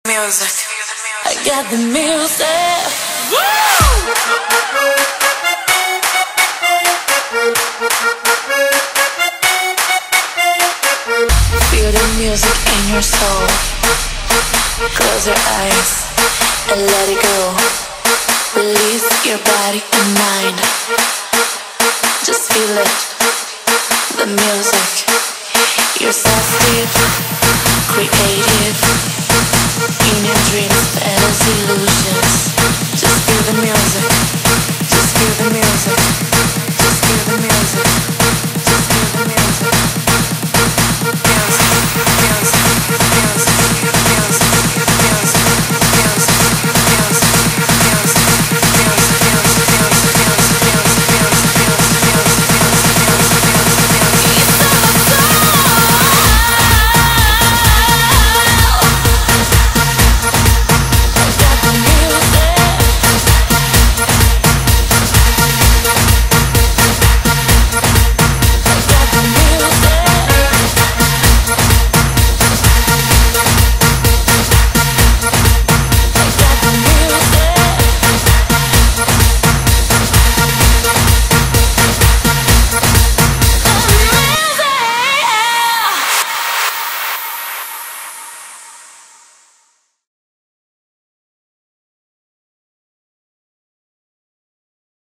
Music. I got the music. Woo! Feel the music in your soul. Close your eyes and let it go. Release your body and mind. Just feel it. The music. You're sensitive, creative. In your dreams, fantasy illusions. Just feel the music. Just feel the music.